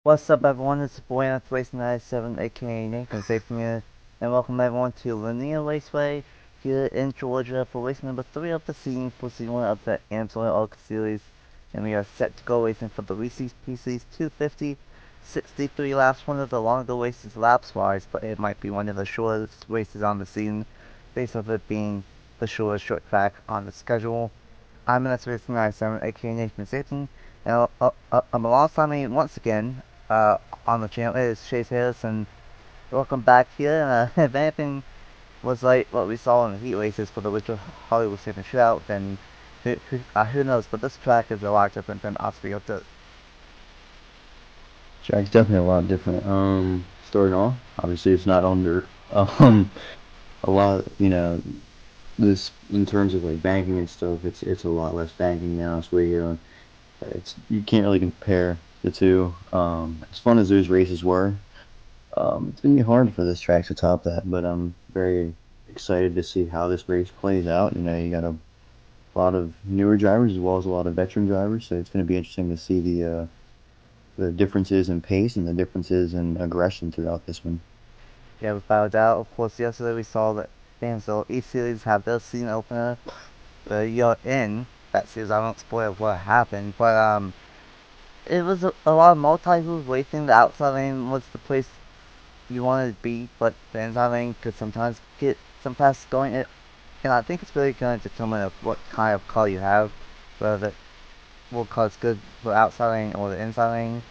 What's up, everyone? It's your boy NR2003, aka Nathan Stapleton, and welcome everyone to Lanier Raceway here in Georgia for race number 3 of the season for season 1 of the Amsoil ARCA Series. And we are set to go racing for the Reese's Pieces 250, 63 laps, one of the longer races laps wise, but it might be one of the shortest races on the season, based off it being the shortest short track on the schedule. I'm NR2003, aka Nathan Stapleton, and alongside me once again on the channel is Chase Harrison. Welcome back here. If anything was like what we saw in the heat races for the Richard Hollywood Stephen Shootout, then who knows? But this track is a lot different than Osprey Dirt. Track's definitely a lot different. Starting off, obviously it's not under um a lot. This in terms of like banking and stuff. It's a lot less banking now. So it's you can't really compare the two. As fun as those races were, it's gonna be hard for this track to top that. But I'm very excited to see how this race plays out. You got a lot of newer drivers as well as a lot of veteran drivers, so it's gonna be interesting to see the differences in pace and the differences in aggression throughout this one. Yeah, without a doubt. Of course, yesterday we saw that Amsoil E-Series have their season opener. But you're in that series. I won't spoil what happened, but it was a lot of multi-move racing. The outside lane was the place you wanted to be, but the inside lane could sometimes get some fast going. And I think it's really going to determine of what kind of car you have, whether what car is good for the outside lane or the inside lane.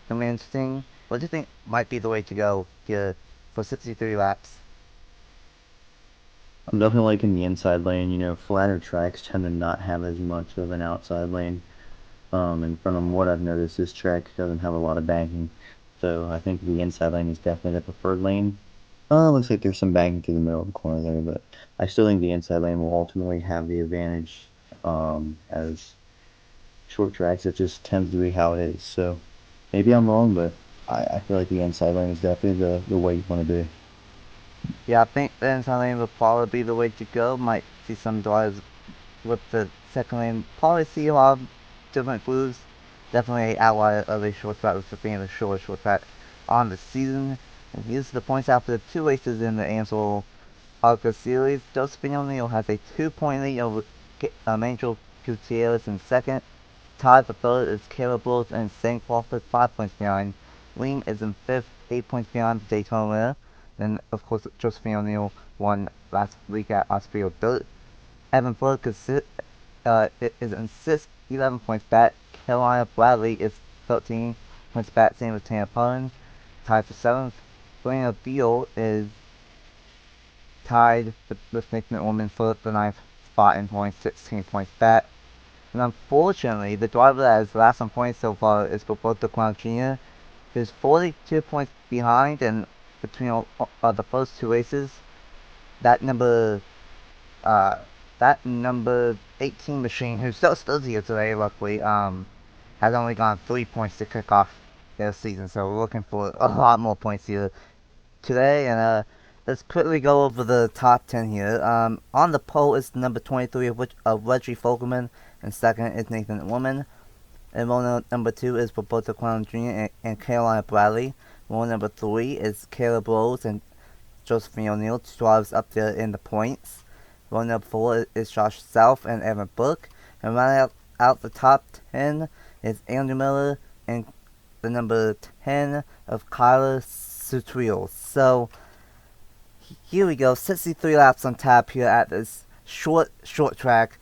It'll be interesting. What do you think might be the way to go here for 63 laps? I'm definitely liking the inside lane. Flatter tracks tend to not have as much of an outside lane. And from what I've noticed, this track doesn't have a lot of banking. So I think the inside lane is definitely the preferred lane. Looks like there's some banking through the middle of the corner there, but I still think the inside lane will ultimately have the advantage. As short tracks, it just tends to be how it is. So maybe I'm wrong, but I feel like the inside lane is definitely the way you want to be. Yeah, I think the inside lane will probably be the way to go. Might see some drivers with the second lane. Probably see a lot of different moves. Definitely outlier of a short track with being the shortest short track on the season. And here's the points after the 2 races in the Amsoil ARCA Series. Josephine O'Neill has a 2-point lead over Angel Gutierrez in second. Tied for third is Caleb Rose and St. Crawford 5 points behind. Liam is in fifth, 8 points behind the Daytona winner. Then, of course, Josephine O'Neill won last week at Osprey Dirt. Evan Burke is in sixth, 11 points back. Carolina Bradley is 13 points back, same with Tana Pun. Tied for seventh. Brandon Beal is tied with Nick Norman for the ninth spot in points, 16 points back. And unfortunately, the driver that has last on points so far is Roberto Clown Jr., who's 42 points behind, and between the first 2 races, that number uh, that number 18 machine, who's still here today, luckily, has only gone 3 points to kick off their season. So we're looking for a lot more points here today. And let's quickly go over the top 10 here. On the pole is number 23 of Reggie Fogelman, and second is Nathan Woman. And role number 2 is Roberto Clown Jr. and Carolina Bradley. Role number 3 is Caleb Rose and Josephine O'Neill, 2 drivers up there in the points. Role number 4 is Josh South and Evan Book. And rounding out the top 10 is Andrew Miller and the number 10 of Kyler Sutriel. So here we go, 63 laps on tap here at this short track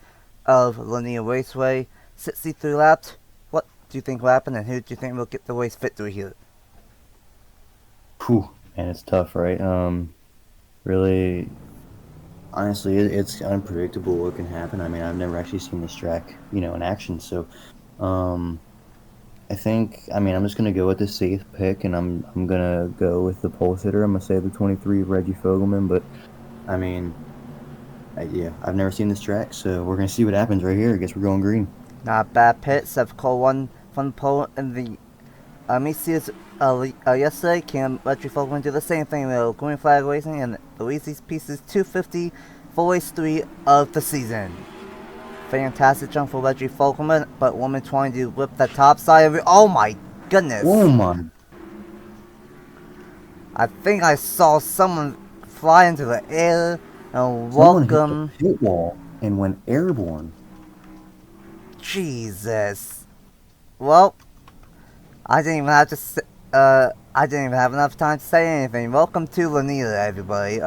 of Lanier Raceway. 63 laps. What do you think will happen, and who do you think will get the race victory here? Whew, man, it's tough, right? Really, honestly, it's unpredictable what can happen. I mean, I've never actually seen this track, in action. So, um, I mean, I'm just gonna go with the safe pick, and I'm gonna go with the pole sitter. I'm gonna say the 23 Reggie Fogelman. But I mean, yeah, I've never seen this track, so we're gonna see what happens right here. I guess we're going green. Not a bad pit. Seth Cole won from the pole in the Series yesterday. Cam Reggie Fogelman do the same thing. With green flag racing and the Reese's Pieces 250 for race 3 of the season. Fantastic jump for Reggie Fogelman, but Woman trying to whip the top side of it. Oh my goodness! Oh my! I think I saw someone fly into the air and Someone hit the welcome. pit wall and went airborne. Jesus. Well, I didn't even have to. I didn't even have enough time to say anything. Welcome to Lanier, everybody.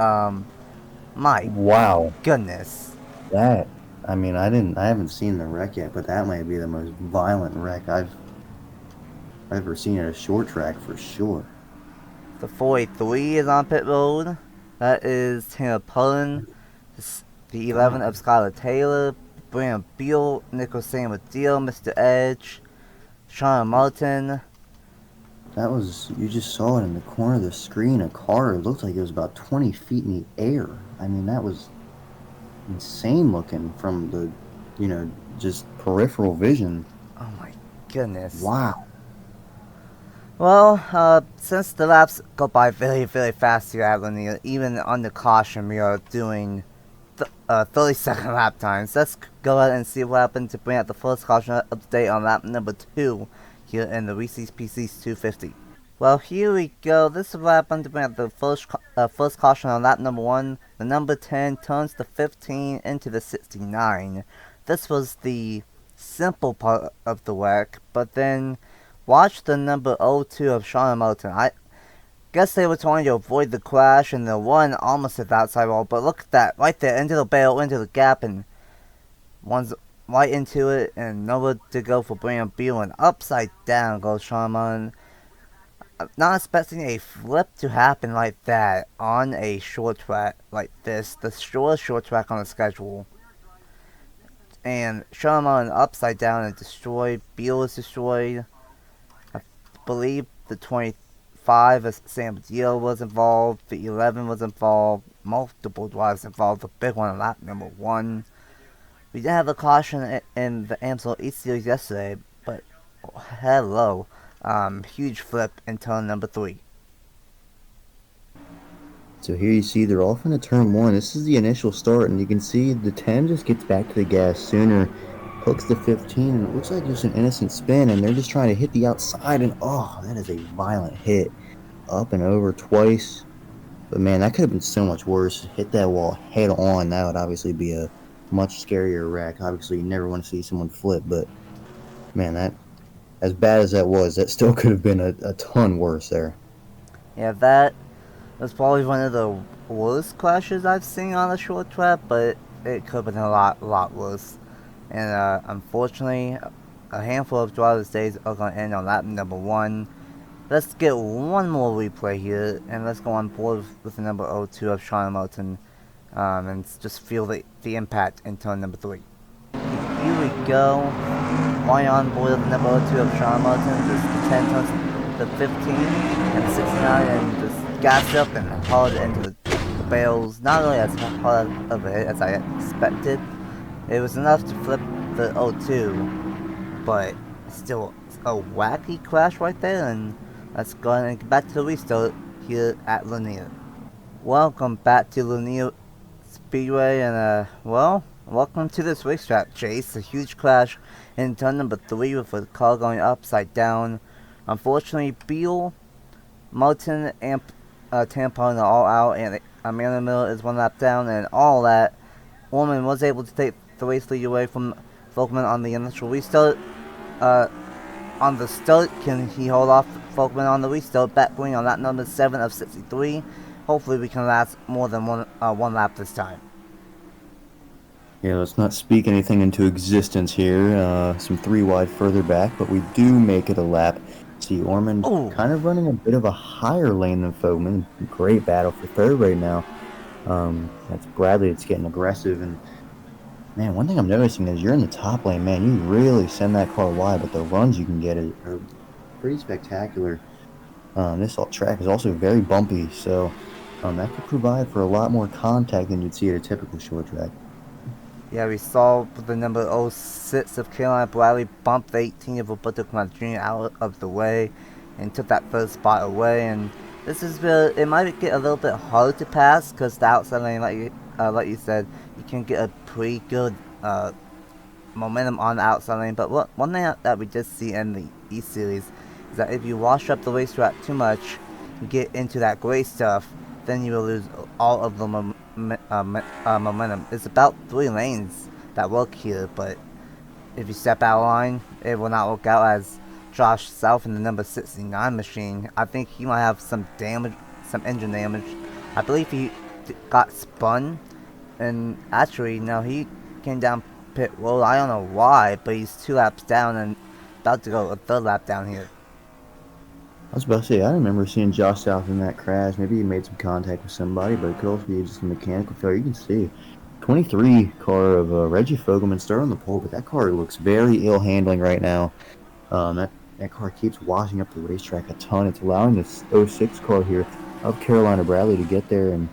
My Wow. goodness. That, I mean, I haven't seen the wreck yet, but that might be the most violent wreck I've ever seen at a short track for sure. The 483 is on pit road. That is Tanner Pullen. The 11 Wow. of Skylar Taylor. Brandon Beal. Nico Samadil. Mr. Edge. Sean Martin. That was, you just saw it in the corner of the screen, a car. It looked like it was about 20 feet in the air. I mean, that was insane looking from the, just peripheral vision. Oh my goodness. Wow. Well, since the laps go by very, very fast here at Lanier, even on the caution, we are doing 30-second lap times. Let's go ahead and see what happened to bring out the first caution update on lap number 2 here in the Reese's PC's 250. Well, here we go. This is what happened to bring out the first caution on lap number 1. The number 10 turns the 15 into the 69. This was the simple part of the wreck, but then watch the number 02 of Sean Moulton. I guess they were trying to avoid the crash, and the one almost hit the outside wall, but look at that, right there, into the barrel, into the gap, and one's right into it, and nowhere to go for Brandon Beal, and upside down goes Sean Moulton. I'm not expecting a flip to happen like that on a short track like this, the short track on the schedule. And Sean Moulton upside down and destroyed, Beal is destroyed. I believe the 25 as Sam Deal was involved, the 11 was involved, multiple drives involved, the big one on lap number 1. We did have a caution in the Amsoil ARCA Series yesterday, but hello, huge flip in turn number 3. So here you see they're off into turn 1. This is the initial start, and you can see the 10 just gets back to the gas sooner, hooks the 15, and it looks like just an innocent spin, and they're just trying to hit the outside, and oh, that is a violent hit. Up and over twice. But man, that could have been so much worse. Hit that wall head on. That would obviously be a much scarier wreck. Obviously, you never want to see someone flip, but man, that, as bad as that was, that still could have been a ton worse there. Yeah, that was probably one of the worst crashes I've seen on a short track, but it could have been a lot worse. And unfortunately, a handful of driver's days are going to end on lap number 1. Let's get one more replay here, and let's go on board with the number 02 of Sean Moulton, and just feel the impact in turn number 3. Here we go. Right on board with the number 02 of Sean Moulton, just the 10 turns the 15 and the 69, and just gassed up and hauled it into the barrels. Not really as hard of a hit as I expected. It was enough to flip the 02, but still a wacky crash right there, and let's go ahead and get back to the restart here at Lanier. Welcome back to Lanier Speedway, and well, welcome to this racetrack chase. A huge crash in turn number 3 with a car going upside down. Unfortunately, Beal, Martin, and Tampon are all out, and Amanda Miller is one lap down, and all that. Orman was able to take the race lead away from Volkman on the initial restart. On the start, can he hold off Volkman on the restart? Back going on lap number 7 of 63. Hopefully we can last more than one lap this time. Yeah, let's not speak anything into existence here. Some 3 wide further back, but we do make it a lap. See, Ormond kind of running a bit of a higher lane than Fogman. Great battle for third right now. That's Bradley. It's getting aggressive, and man, one thing I'm noticing is you're in the top lane, man. You really send that car wide, but the runs you can get are pretty spectacular. This track is also very bumpy, so that could provide for a lot more contact than you'd see at a typical short track. Yeah, we saw the number 06 of Carolina Bradley bump the 18 of Roberto Clemente Jr. out of the way and took that first spot away. And this is where it might get a little bit hard to pass because the outside lane, like you said, you can get a pretty good momentum on the outside lane. But one thing that we did see in the E Series is that if you wash up the racetrack too much, get into that gray stuff, then you will lose all of the momentum. It's about 3 lanes that work here, but if you step out of line, it will not work out as Josh South in the number 69 machine. I think he might have some damage, some engine damage. I believe he got spun, and actually, no, he came down pit road. I don't know why, but he's 2 laps down and about to go a 3rd lap down here. I was about to say, I remember seeing Josh South in that crash. Maybe he made some contact with somebody, but it could also be just a mechanical failure. You can see 23 car of Reggie Fogelman started on the pole, but that car looks very ill handling right now. That car keeps washing up the racetrack a ton. It's allowing this '06 car here of Carolina Bradley to get there. And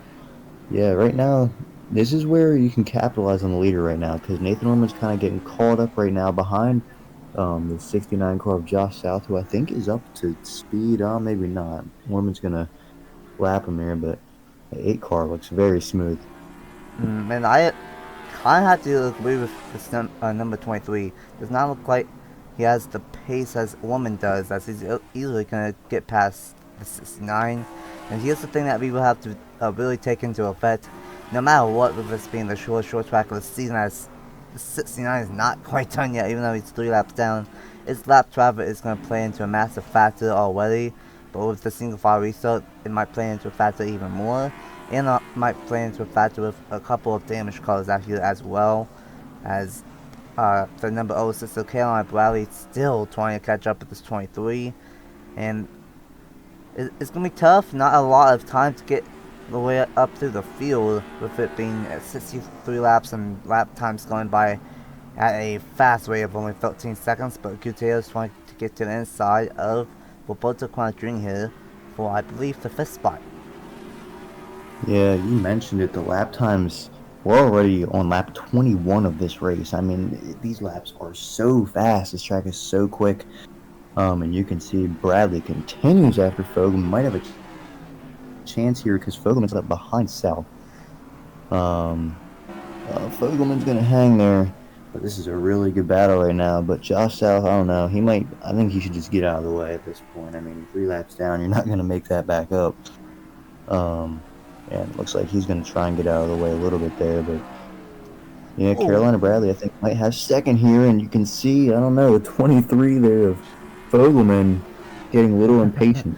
yeah, right now, this is where you can capitalize on the leader right now, because Nathan Orman's kind of getting caught up right now behind the 69 car of Josh South, who I think is up to speed. Maybe not. Orman's going to lap him here, but the 8 car looks very smooth. And I have to agree with this number 23. Does not look like he has the pace as Woman does, as he's easily going to get past the 69. And here's the thing that we will have to really take into effect, no matter what, with this being the short track of the season, as the 69 is not quite done yet, even though he's 3 laps down. His lap traffic is going to play into a massive factor already, but with the single file restart, it might play into a factor even more, and it might play into a factor with a couple of damaged cars out here as well, as the number 06 of Carolina Bradley still trying to catch up with this 23, and it's going to be tough. Not a lot of time to get the way up through the field, with it being at 63 laps and lap times going by at a fast rate of only 13 seconds, but Gutierrez trying to get to the inside of Roberto Quadrini here for, I believe, the 5th spot. Yeah, you mentioned it. The lap times, we're already on lap 21 of this race. I mean, these laps are so fast. This track is so quick. And you can see Bradley continues after Fogelman. Might have a chance here because Fogelman's up behind South. Fogelman's going to hang there. But this is a really good battle right now. But Josh South, I don't know. I think he should just get out of the way at this point. I mean, 3 laps down, you're not going to make that back up. And it looks like he's going to try and get out of the way a little bit there. But yeah, Carolina Bradley, I think, might have second here. And you can see, I don't know, 23 there of Fogelman getting a little impatient.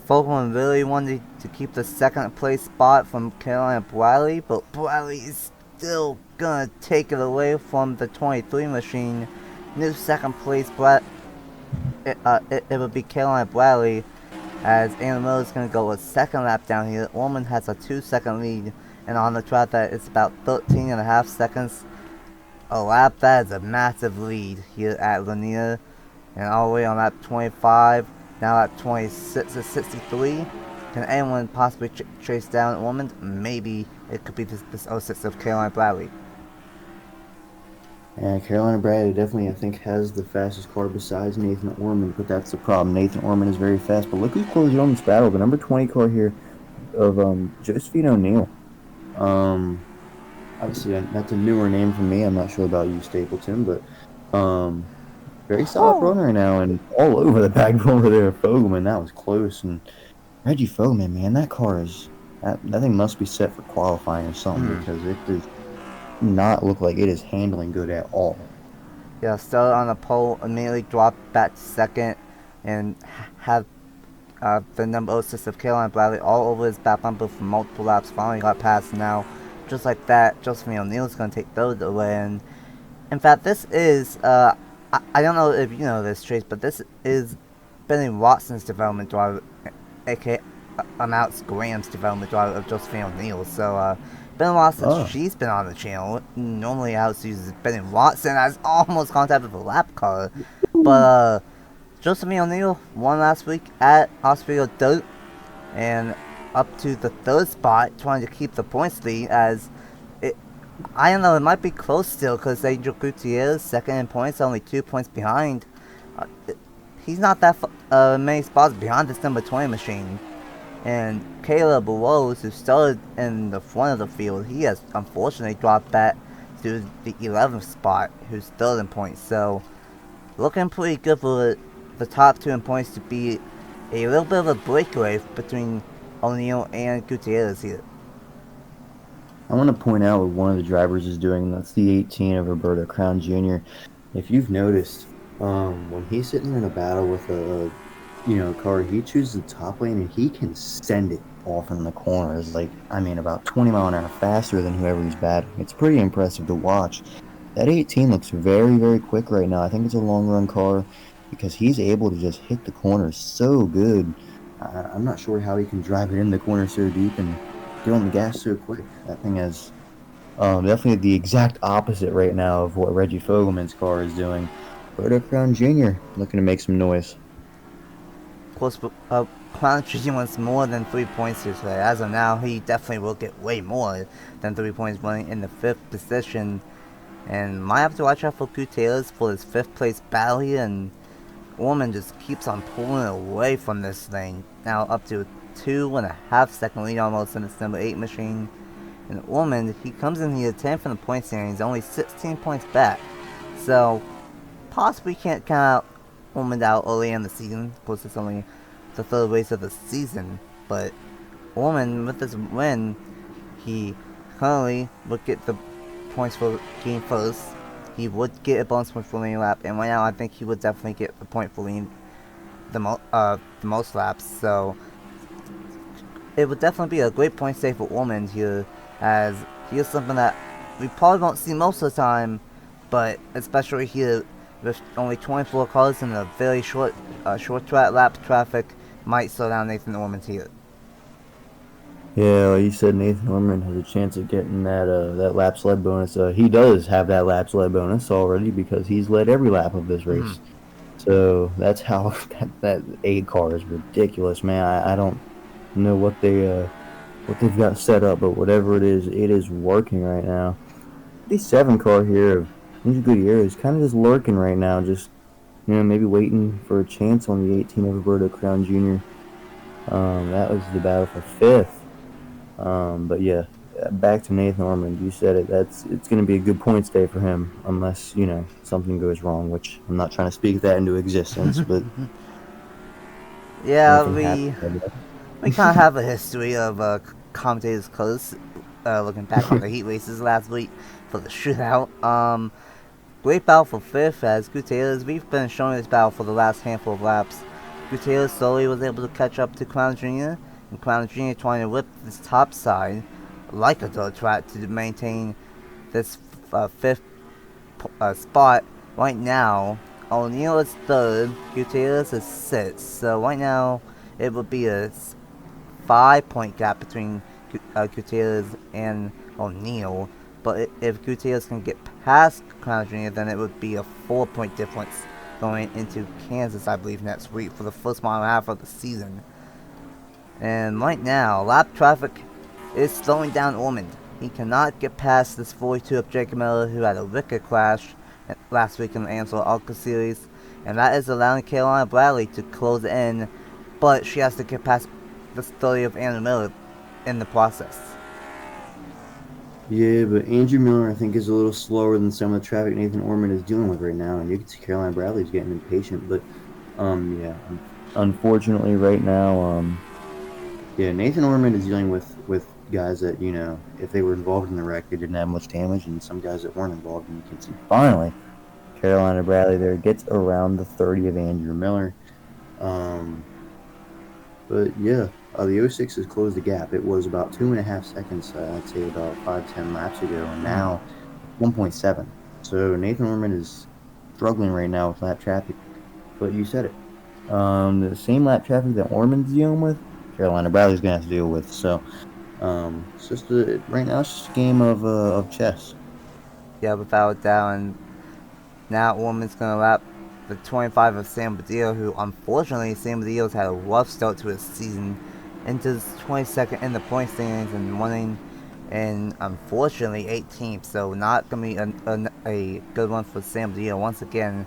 Fogelman really wanted to keep the 2nd place spot from Carolina Bradley, but Bradley is still gonna take it away from the 23 machine. New 2nd place, it would be Carolina Bradley, as Anna is gonna go a 2nd lap down here. Orman has a 2-second lead, and on the track that it's about 13.5 seconds a lap. That is a massive lead here at Lanier. And all the way on lap 25, now at 26 to 63. Can anyone possibly chase down Orman? Maybe it could be this 06 of Carolina Bradley. Yeah, Carolina Bradley definitely, I think, has the fastest car besides Nathan Orman, but that's the problem. Nathan Orman is very fast, but look who's closing on this battle. The number 20 car here of Josephine O'Neill. Obviously, that's a newer name for me. I'm not sure about you, Stapleton, but very solid run right now, and all over the back over there. Fogelman, that was close. And Reggie Fogelman, man, that car is that thing must be set for qualifying or something, because it does not look like it is handling good at all. Yeah, started on the pole, immediately dropped back to 2nd, and had the number 06 of Carolina Bradley all over his back bumper for multiple laps. Finally got past now. Just like that, Josephine O'Neill's going to take those away. And in fact, this is I don't know if you know this, Chase, but this is Benny Watson's development driver, aka Alex Graham's development driver of Josephine O'Neill. So, Ben Watson, she's been on the channel. Normally, Alex uses Benny Watson as almost contact with a lap car. But, Josephine O'Neill won last week at Hospital Dirt, and up to the 3rd spot, trying to keep the points lead, as I don't know, it might be close still, because Angel Gutierrez, 2nd in points, only 2 points behind. He's not that many spots behind this number 20 machine. And Caleb Rose, who started in the front of the field, he has unfortunately dropped back to the 11th spot, who's 3rd in points. So, looking pretty good for the top 2 in points to be a little bit of a breakaway between O'Neil and Gutierrez here. I want to point out what one of the drivers is doing. That's the 18 of Roberto Crown Jr. If you've noticed, when he's sitting in a battle with a car, he chooses the top lane and he can send it off in the corners. Like, I mean, about 20 mile an hour faster than whoever he's battling. It's pretty impressive to watch. That 18 looks very, very quick right now. I think it's a long run car because he's able to just hit the corners so good. I'm not sure how he can drive it in the corner so deep and get on the gas so quick. That thing has definitely the exact opposite right now of what Reggie Fogelman's car is doing. Roberto Crown Jr. looking to make some noise. Of course, Crown Jr. wants more than 3 points here today. As of now, he definitely will get way more than 3 points, running in the 5th position. And might have to watch out for Gutierrez for his 5th place battle here, and Orman just keeps on pulling away from this thing. Now up to a 2.5 second lead almost in its number 8 machine. And Orman, he comes in here 10th in the point standings, only 16 points back. So possibly can't count Orman out early in the season. Of course, it's only the 3rd race of the season. But Orman, with this win, he currently would get the points for game first. He would get a bonus point for leading lap, and right now I think he would definitely get the point for leading the most laps. So it would definitely be a great point save for Ormond here, as he is something that we probably won't see most of the time, but especially here with only 24 cars in a very short lap traffic, might slow down Nathan Ormond here. Yeah, like you said, Nathan Orman has a chance of getting that lap sled bonus. He does have that lap sled bonus already because he's led every lap of this race. So that's how that A car is ridiculous, man. I don't know what they've got set up, but whatever it is working right now. The 7 car here of Ninja Goodyear is kind of just lurking right now, just maybe waiting for a chance on the 18 of Roberto Crown Jr. That was the battle for 5th. But yeah, back to Nathan Ormond. You said it. It's going to be a good points day for him, unless something goes wrong, which I'm not trying to speak that into existence. But yeah, we kind of have a history of commentators close, looking back on the heat races last week for the shootout. Great battle for 5th as Gutierrez. We've been showing this battle for the last handful of laps. Gutierrez slowly was able to catch up to Crown Jr., and Crown Jr. trying to whip this top side like a dirt track to maintain this 5th spot. Right now, O'Neil is 3rd, Gutierrez is 6th, so right now it would be a 5-point gap between Gutierrez and O'Neil. But if Gutierrez can get past Crown Jr., then it would be a 4-point difference going into Kansas, I believe, next week for the first mile and a half of the season. And right now, lap traffic is slowing down Ormond. He cannot get past this 42 of Jacob Miller, who had a wicked crash last week in the Amsoil ARCA Series, and that is allowing Carolina Bradley to close in, but she has to get past the 30 of Andrew Miller in the process. Yeah, but Andrew Miller, I think, is a little slower than some of the traffic Nathan Ormond is dealing with right now, and you can see Carolina Bradley's getting impatient. But yeah, unfortunately, right now, yeah, Nathan Ormond is dealing with guys that if they were involved in the wreck, they didn't have much damage, and some guys that weren't involved. And you can see finally, Carolina Bradley there gets around the 30 of Andrew Miller. But yeah. The 06 has closed the gap. It was about 2.5 seconds, I'd say about 5-10 laps ago, and now 1.7. So Nathan Ormond is struggling right now with lap traffic. But you said it. The same lap traffic that Ormond's dealing with, Carolina Bradley's going to have to deal with. So it's just right now it's just a game of chess. Yeah, without a doubt. And now Ormond's going to lap the 25 of Sam Badillo, who unfortunately Sam Badillo's had a rough start to his season. Into 22nd in the point standings and running in, unfortunately, 18th. So not going to be a good one for Sam Badillo once again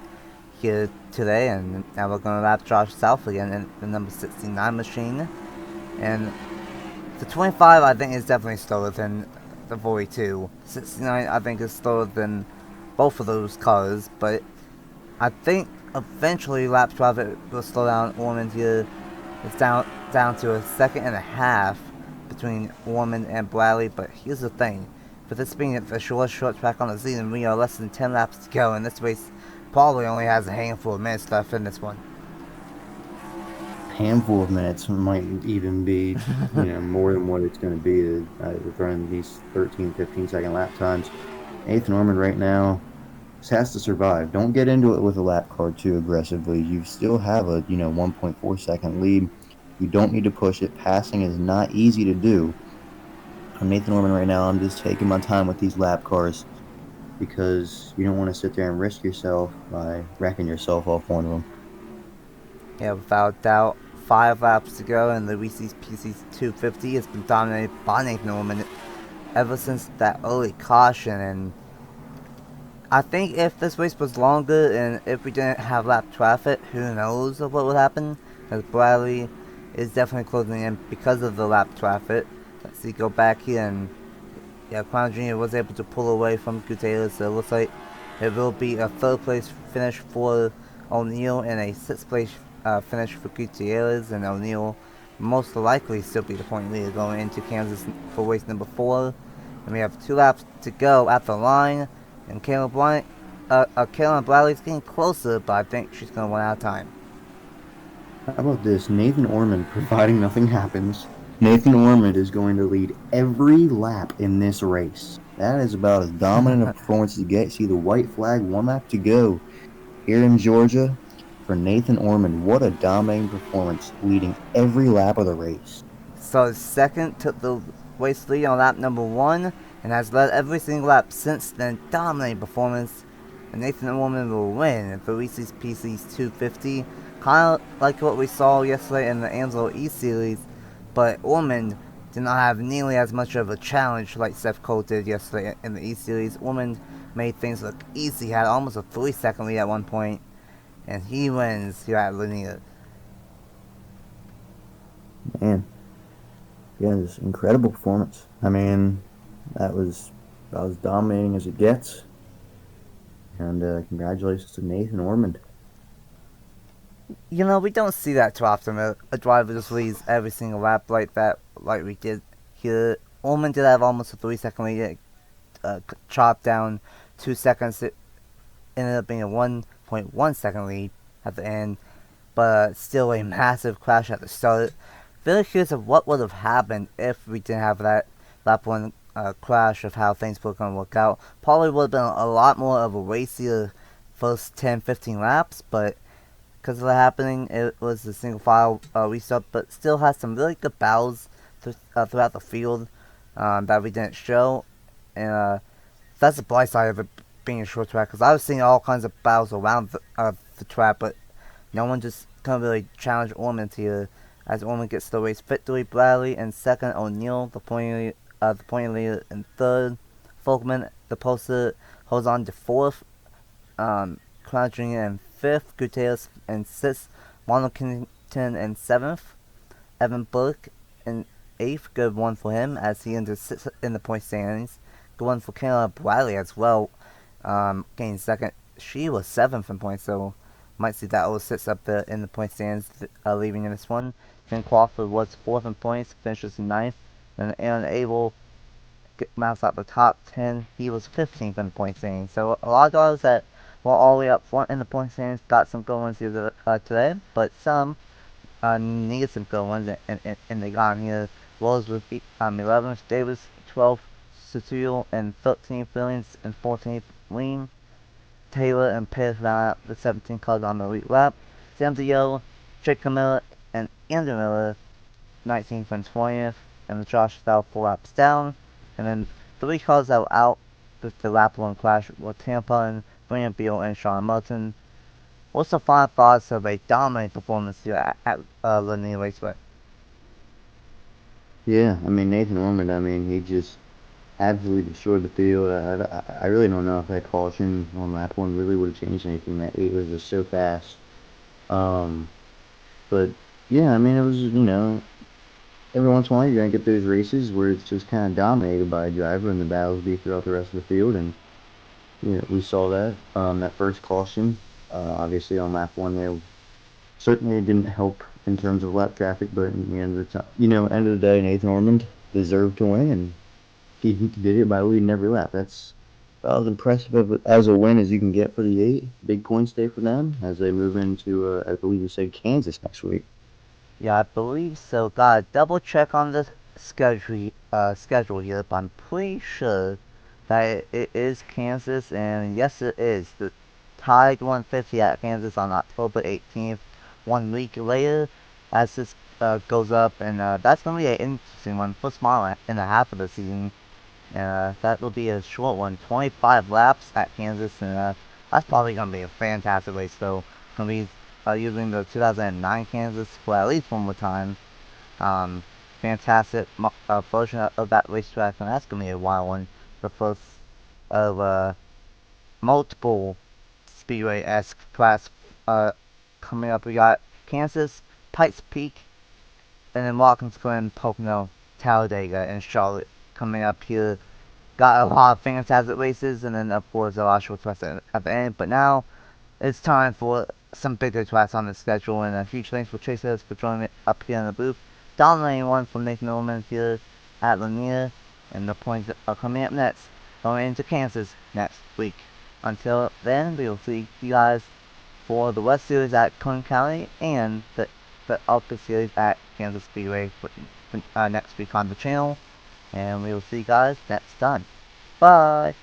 here today. And now we're going to lap Josh South again in the number 69 machine. And the 25, I think, is definitely slower than the 42. 69, I think, is slower than both of those cars. But I think eventually lap traffic will slow down Ormond here. It's down to a second and a half between Orman and Bradley, but here's the thing. For this being the short track on the season, we are less than 10 laps to go, and this race probably only has a handful of minutes left in this one. Handful of minutes might even be, more than what it's going to be to run these 13, 15-second lap times. Nathan Ormond right now just has to survive. Don't get into it with a lap car too aggressively. You still have a 1.4-second lead. You don't need to push it. Passing is not easy to do. I'm Nathan Ormond right now. I'm just taking my time with these lap cars because you don't want to sit there and risk yourself by wrecking yourself off one of them. Yeah, without doubt, 5 laps to go, and the Reese's PC's 250 has been dominated by Nathan Ormond ever since that early caution. And I think if this race was longer and if we didn't have lap traffic, who knows what would happen? Because Bradley is definitely closing in because of the lap traffic. Let's see, go back here, and yeah, Crown Jr. was able to pull away from Gutierrez, so it looks like it will be a 3rd place finish for O'Neal and a 6th place finish for Gutierrez, and O'Neal most likely still be the point leader going into Kansas for race number 4. And we have 2 laps to go at the line, and Kayla Bradley's getting closer, but I think she's going to run out of time. How about this? Nathan Ormond, providing nothing happens, Nathan Ormond is going to lead every lap in this race. That is about as dominant a performance as you get. See the white flag, 1 lap to go here in Georgia for Nathan Ormond. What a dominating performance, leading every lap of the race. So second took the race lead on lap number 1 and has led every single lap since then. Dominating performance. And Nathan Ormond will win for Reese's PC's 250. Kind of like what we saw yesterday in the Amsoil E Series, but Ormond did not have nearly as much of a challenge like Seth Cole did yesterday in the E Series. Ormond made things look easy, had almost a 3-second lead at one point, and he wins here at Lanier. Man, yeah, this incredible performance. I mean, that was about as dominating as it gets. And congratulations to Nathan Ormond. You know, we don't see that too often. A driver just leads every single lap like that, like we did here. Ormond did have almost a 3-second lead, chopped down 2 seconds. It ended up being a 1.1 second lead at the end, but still a massive crash at the start. Very curious of what would have happened if we didn't have that lap 1 crash, of how things were going to work out. Probably would have been a lot more of a racier first 10-15 laps, but because of that happening, it was a single file restart, but still has some really good battles throughout the field that we didn't show. And that's the bright side of it being a short track, because I was seeing all kinds of battles around the track, but no one just couldn't really challenge Ormond here, as Ormond gets the race victory. Bradley in second, O'Neal the point leader in third, Folkman the poster holds on to fourth, Crown Jr. in fifth, Gutierrez in sixth, Ronald Kennington in seventh, Evan Burke in eighth. Good one for him as he enters sixth in the point standings. Good one for Kayla Bradley as well, getting second. She was seventh in points, so might see that all sits up there in the point standings, leaving in this one. Finn Crawford was fourth in points, finishes in ninth. And Aaron Abel mounts out the top 10. He was 15th in the point standings. So a lot of guys that were all the way up front in the point standings got some good ones here today, but some needed some good ones, and they got here. Rose with 11th, Davis 12th, Cecile and 13th, Billings and 14th, Lean, Taylor and Pierce round out the 17 cars on the elite lap. Sam Diallo, Jake Camilla, and Andrew Miller 19th and 20th, and Josh fell 4 laps down. And then 3 cars that were out with the lap 1 crash were Tampa and William Beal and Sean Martin. What's the final thoughts of a dominant performance here at Lanier Raceway? Yeah, I mean, Nathan Ormond, I mean, he just absolutely destroyed the field. I really don't know if that caution on lap 1 really would have changed anything. That it was just so fast. Um, but yeah, I mean, it was, every once in a while you're gonna get those races where it's just kind of dominated by a driver and the battles be throughout the rest of the field, and we saw that that first caution, obviously on lap 1 there certainly didn't help in terms of lap traffic, but in the end of the time, end of the day, Nathan Ormond deserved to win, and he did it by leading every lap. That's about as impressive as a win as you can get for the 8. Big points day for them as they move into, I believe you said Kansas next week. Yeah, I believe so. Gotta double check on the schedule here, but I'm pretty sure that it is Kansas, and yes, it is. The Tide 150 at Kansas on October 18th, 1 week later, as this goes up, and that's gonna be an interesting one. First mile and a half of the season. That will be a short one, 25 laps at Kansas, and that's probably going to be a fantastic race. So, going to be using the 2009 Kansas for at least one more time. Fantastic version of that racetrack, and that's going to be a wild one. The first of multiple Speedway-esque class coming up. We got Kansas, Pikes Peak, and then Watkins Glen, Pocono, Talladega, and Charlotte coming up here. Got a lot of fantastic races, and then of course a lot of short tracks at the end. But now it's time for some bigger tracks on the schedule, and a huge thanks for Chase for joining me up here in the booth. Dominating one from Nathan Ullman here at Lanier, and the points are coming up next, going into Kansas next week. Until then, we will see you guys for the West Series at Kern County and the ARCA Series at Kansas Speedway next week on the channel. And we will see you guys next time. Bye!